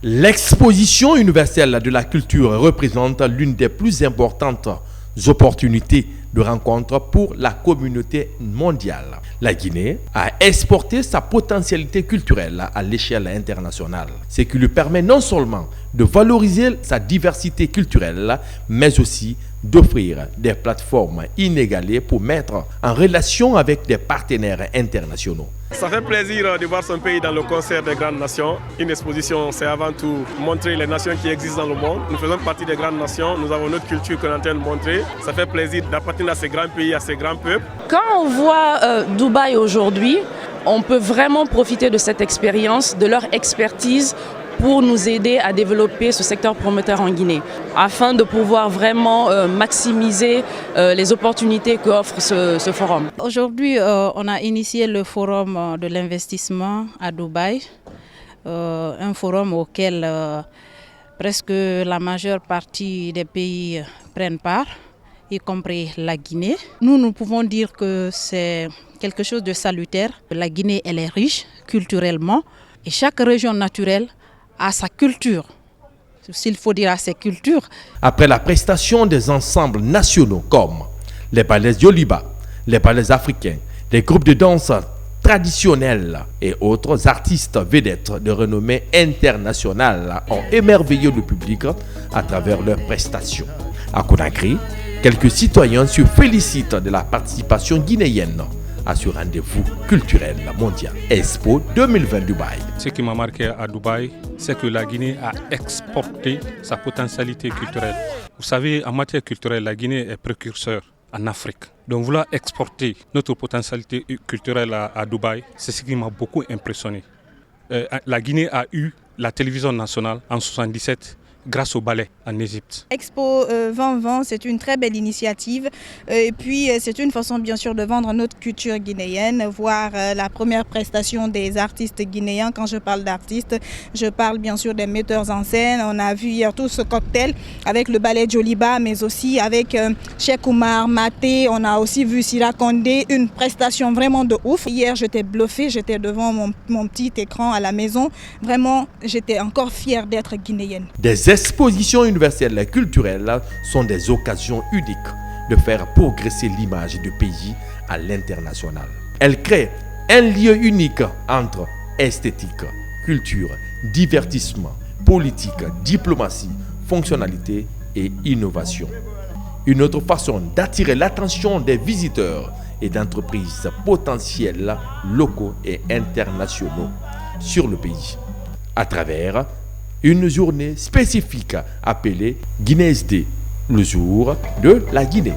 L'exposition universelle de la culture représente l'une des plus importantes opportunités de rencontre pour la communauté mondiale. La Guinée a exporté sa potentialité culturelle à l'échelle internationale, ce qui lui permet non seulement de valoriser sa diversité culturelle, mais aussi d'offrir des plateformes inégalées pour mettre en relation avec des partenaires internationaux. Ça fait plaisir de voir son pays dans le concert des grandes nations. Une exposition, c'est avant tout montrer les nations qui existent dans le monde. Nous faisons partie des grandes nations, nous avons notre culture qu'on est en train de montrer. Ça fait plaisir d'appartenir à ces grands pays, à ces grands peuples. Quand on voit Dubaï aujourd'hui, on peut vraiment profiter de cette expérience, de leur expertise pour nous aider à développer ce secteur promoteur en Guinée, afin de pouvoir vraiment maximiser les opportunités qu'offre ce forum. Aujourd'hui, on a initié le forum de l'investissement à Dubaï, un forum auquel presque la majeure partie des pays prennent part, y compris la Guinée. Nous pouvons dire que c'est quelque chose de salutaire. La Guinée, elle est riche culturellement et chaque région naturelle a sa culture, s'il faut dire à ses cultures. Après la prestation des ensembles nationaux comme les ballets Yoliba, les ballets africains, les groupes de danse traditionnels et autres artistes vedettes de renommée internationale ont émerveillé le public à travers leurs prestations. À Conakry, quelques citoyens se félicitent de la participation guinéenne à ce rendez-vous culturel mondial Expo 2020 Dubaï. Ce qui m'a marqué à Dubaï, c'est que la Guinée a exporté sa potentialité culturelle. Vous savez, en matière culturelle, la Guinée est précurseur en Afrique. Donc vouloir exporter notre potentialité culturelle à Dubaï, c'est ce qui m'a beaucoup impressionné. La Guinée a eu la télévision nationale en 1977 grâce au ballet en Égypte. Expo 2020, c'est une très belle initiative et puis c'est une façon bien sûr de vendre notre culture guinéenne, voir la première prestation des artistes guinéens. Quand je parle d'artistes, je parle bien sûr des metteurs en scène. On a vu hier tout ce cocktail avec le ballet Joliba, mais aussi avec Cheikh Oumar Maté. On a aussi vu Sira Condé, une prestation vraiment de ouf. Hier, j'étais bluffée, j'étais devant mon petit écran à la maison. Vraiment, j'étais encore fière d'être guinéenne. Des expositions universelles culturelles sont des occasions uniques de faire progresser l'image du pays à l'international. Elles créent un lieu unique entre esthétique, culture, divertissement, politique, diplomatie, fonctionnalité et innovation. Une autre façon d'attirer l'attention des visiteurs et d'entreprises potentielles locaux et internationaux sur le pays à travers une journée spécifique appelée Guinées Day, le jour de la Guinée.